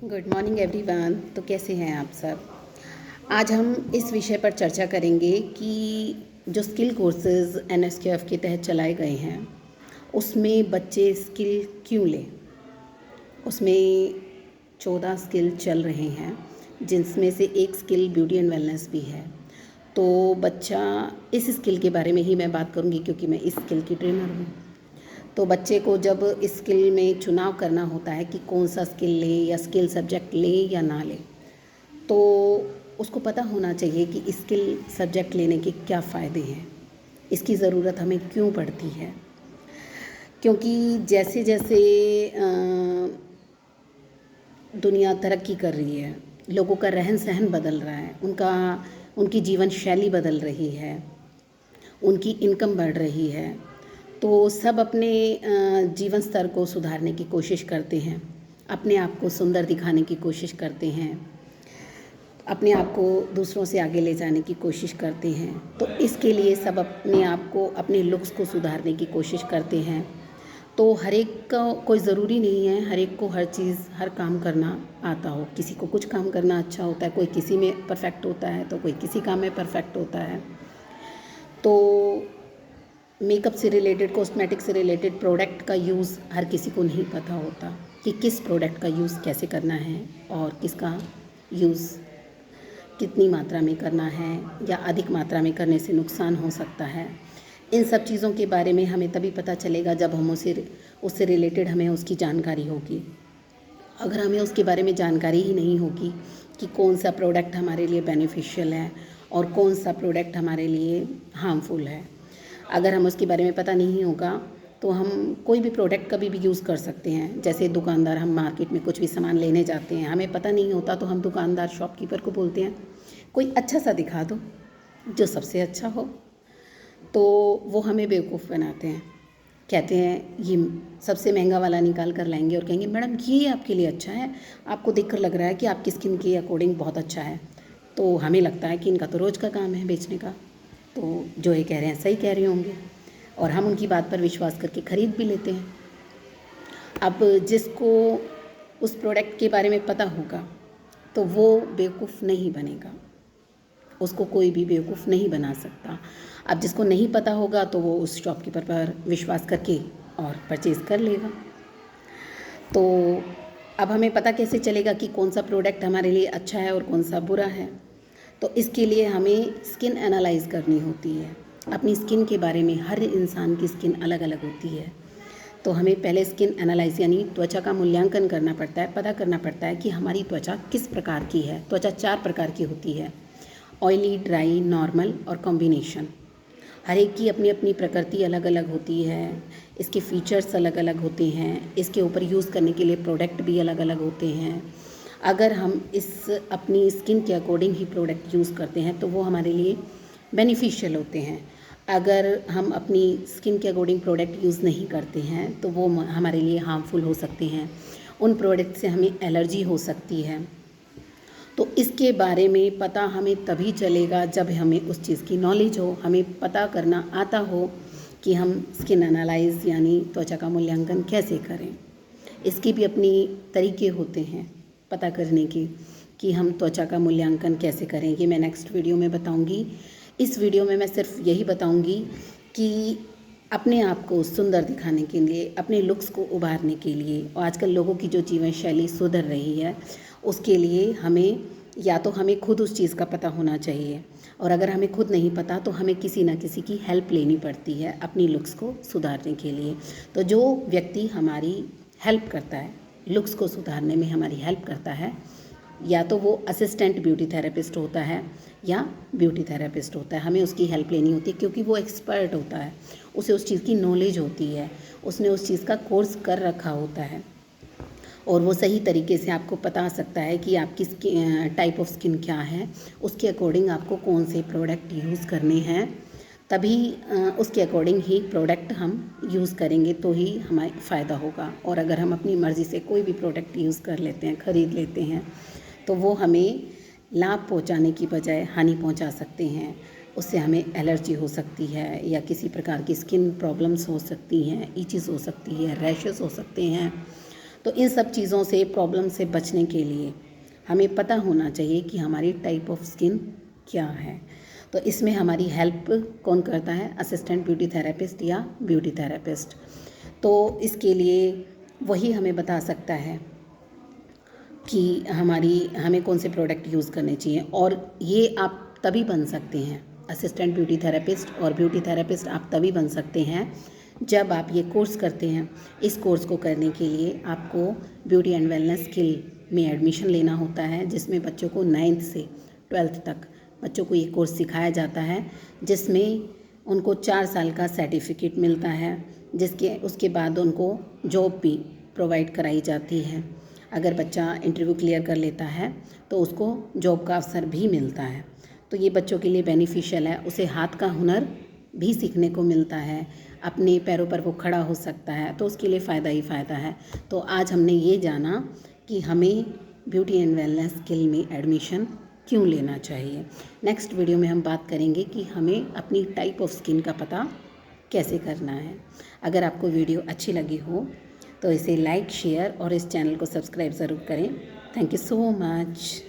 Good morning everyone. तो कैसे हैं आप सब। आज हम इस विषय पर चर्चा करेंगे कि जो स्किल कोर्सेज एनएसक्यूएफ के तहत चलाए गए हैं उसमें बच्चे स्किल क्यों लें। उसमें 14 स्किल चल रहे हैं जिसमें से एक स्किल ब्यूटी एंड वेलनेस भी है। तो बच्चा इस स्किल के बारे में ही मैं बात करूंगी क्योंकि मैं इस स्किल की ट्रेनर हूँ। तो बच्चे को जब स्किल में चुनाव करना होता है कि कौन सा स्किल ले या स्किल सब्जेक्ट ले या ना ले, तो उसको पता होना चाहिए कि स्किल सब्जेक्ट लेने के क्या फ़ायदे हैं, इसकी ज़रूरत हमें क्यों पड़ती है। क्योंकि जैसे जैसे दुनिया तरक्की कर रही है, लोगों का रहन सहन बदल रहा है, उनकी जीवन शैली बदल रही है, उनकी इनकम बढ़ रही है, तो सब अपने जीवन स्तर को सुधारने की कोशिश करते हैं, अपने आप को सुंदर दिखाने की कोशिश करते हैं, अपने आप को दूसरों से आगे ले जाने की कोशिश करते हैं। तो इसके लिए सब अपने आप को, अपने लुक्स को सुधारने की कोशिश करते हैं। तो हर एक का कोई ज़रूरी नहीं है हर एक को हर चीज़ हर काम करना आता हो। किसी को कुछ काम करना अच्छा होता है, कोई किसी में परफेक्ट होता है तो कोई किसी काम में परफेक्ट होता है। तो मेकअप से रिलेटेड, कॉस्मेटिक से रिलेटेड प्रोडक्ट का यूज़ हर किसी को नहीं पता होता कि किस प्रोडक्ट का यूज़ कैसे करना है और किसका यूज़ कितनी मात्रा में करना है या अधिक मात्रा में करने से नुकसान हो सकता है। इन सब चीज़ों के बारे में हमें तभी पता चलेगा जब हम उससे रिलेटेड हमें उसकी जानकारी होगी। अगर हमें उसके बारे में जानकारी ही नहीं होगी कि कौन सा प्रोडक्ट हमारे लिए बेनिफिशियल है और कौन सा प्रोडक्ट हमारे लिए हार्मफुल है, अगर हम उसके बारे में पता नहीं होगा तो हम कोई भी प्रोडक्ट कभी भी यूज़ कर सकते हैं। जैसे दुकानदार, हम मार्केट में कुछ भी सामान लेने जाते हैं, हमें पता नहीं होता तो हम दुकानदार शॉपकीपर को बोलते हैं कोई अच्छा सा दिखा दो जो सबसे अच्छा हो, तो वो हमें बेवकूफ़ बनाते हैं। कहते हैं ये सबसे महंगा वाला निकाल कर लाएंगे और कहेंगे मैडम ये आपके लिए अच्छा है, आपको देखकर लग रहा है कि आपकी स्किन के अकॉर्डिंग बहुत अच्छा है। तो हमें लगता है कि इनका तो रोज़ का काम है बेचने का, तो जो ये कह रहे हैं सही कह रहे होंगे और हम उनकी बात पर विश्वास करके ख़रीद भी लेते हैं। अब जिसको उस प्रोडक्ट के बारे में पता होगा तो वो बेवकूफ़ नहीं बनेगा, उसको कोई भी बेवकूफ़ नहीं बना सकता। अब जिसको नहीं पता होगा तो वो उस शॉपकीपर पर विश्वास करके और परचेज़ कर लेगा। तो अब हमें पता कैसे चलेगा कि कौन सा प्रोडक्ट हमारे लिए अच्छा है और कौन सा बुरा है। तो इसके लिए हमें स्किन एनालाइज करनी होती है। अपनी स्किन के बारे में, हर इंसान की स्किन अलग अलग होती है, तो हमें पहले स्किन एनालाइज यानी त्वचा का मूल्यांकन करना पड़ता है, पता करना पड़ता है कि हमारी त्वचा किस प्रकार की है। त्वचा 4 प्रकार की होती है, ऑयली, ड्राई, नॉर्मल और कॉम्बिनेशन। हर एक की अपनी अपनी प्रकृति अलग अलग होती है, इसके फीचर्स अलग अलग होते हैं, इसके ऊपर यूज़ करने के लिए प्रोडक्ट भी अलग अलग होते हैं। अगर हम इस अपनी स्किन के अकॉर्डिंग ही प्रोडक्ट यूज़ करते हैं तो वो हमारे लिए बेनिफिशियल होते हैं। अगर हम अपनी स्किन के अकॉर्डिंग प्रोडक्ट यूज़ नहीं करते हैं तो वो हमारे लिए हार्मफुल हो सकते हैं, उन प्रोडक्ट से हमें एलर्जी हो सकती है। तो इसके बारे में पता हमें तभी चलेगा जब हमें उस चीज़ की नॉलेज हो, हमें पता करना आता हो कि हम स्किन एनालाइज यानी त्वचा का मूल्यांकन कैसे करें। इसके भी अपनी तरीके होते हैं पता करने की कि हम त्वचा का मूल्यांकन कैसे करें। ये मैं नेक्स्ट वीडियो में बताऊंगी। इस वीडियो में मैं सिर्फ यही बताऊंगी कि अपने आप को सुंदर दिखाने के लिए, अपने लुक्स को उभारने के लिए, और आजकल लोगों की जो जीवन शैली सुधर रही है उसके लिए हमें या तो हमें खुद उस चीज़ का पता होना चाहिए, और अगर हमें खुद नहीं पता तो हमें किसी ना किसी की हेल्प लेनी पड़ती है अपनी लुक्स को सुधारने के लिए। तो जो व्यक्ति हमारी हेल्प करता है, लुक्स को सुधारने में हमारी हेल्प करता है, या तो वो असिस्टेंट ब्यूटी थेरेपिस्ट होता है या ब्यूटी थेरेपिस्ट होता है। हमें उसकी हेल्प लेनी होती है क्योंकि वो एक्सपर्ट होता है, उसे उस चीज़ की नॉलेज होती है, उसने उस चीज़ का कोर्स कर रखा होता है और वो सही तरीके से आपको बता सकता है कि आपकी टाइप ऑफ स्किन क्या है, उसके अकॉर्डिंग आपको कौन से प्रोडक्ट यूज़ करने हैं। तभी उसके अकॉर्डिंग ही प्रोडक्ट हम यूज़ करेंगे तो ही हमें फ़ायदा होगा। और अगर हम अपनी मर्ज़ी से कोई भी प्रोडक्ट यूज़ कर लेते हैं, ख़रीद लेते हैं, तो वो हमें लाभ पहुंचाने की बजाय हानि पहुंचा सकते हैं। उससे हमें एलर्जी हो सकती है या किसी प्रकार की स्किन प्रॉब्लम्स हो सकती हैं, ईचेस हो सकती है, रैशेस हो सकते हैं। तो इन सब चीज़ों से, प्रॉब्लम से बचने के लिए हमें पता होना चाहिए कि हमारी टाइप ऑफ स्किन क्या है। तो इसमें हमारी हेल्प कौन करता है? असिस्टेंट ब्यूटी थेरेपिस्ट या ब्यूटी थेरेपिस्ट। तो इसके लिए वही हमें बता सकता है कि हमें कौन से प्रोडक्ट यूज़ करने चाहिए। और ये आप तभी बन सकते हैं, असिस्टेंट ब्यूटी थेरेपिस्ट और ब्यूटी थेरेपिस्ट आप तभी बन सकते हैं जब आप ये कोर्स करते हैं। इस कोर्स को करने के लिए आपको ब्यूटी एंड वेलनेस स्किल में एडमिशन लेना होता है, जिसमें बच्चों को 9th से 12th तक बच्चों को ये कोर्स सिखाया जाता है, जिसमें उनको 4 साल का सर्टिफिकेट मिलता है, उसके बाद उनको जॉब भी प्रोवाइड कराई जाती है। अगर बच्चा इंटरव्यू क्लियर कर लेता है तो उसको जॉब का अवसर भी मिलता है। तो ये बच्चों के लिए बेनिफिशियल है। उसे हाथ का हुनर भी सीखने को मिलता है, अपने पैरों पर वो खड़ा हो सकता है, तो उसके लिए फ़ायदा ही फ़ायदा है। तो आज हमने ये जाना कि हमें ब्यूटी एंड वेलनेस स्किल में एडमिशन क्यों लेना चाहिए। नेक्स्ट वीडियो में हम बात करेंगे कि हमें अपनी टाइप ऑफ स्किन का पता कैसे करना है। अगर आपको वीडियो अच्छी लगी हो तो इसे लाइक, शेयर और इस चैनल को सब्सक्राइब ज़रूर करें। Thank you so much.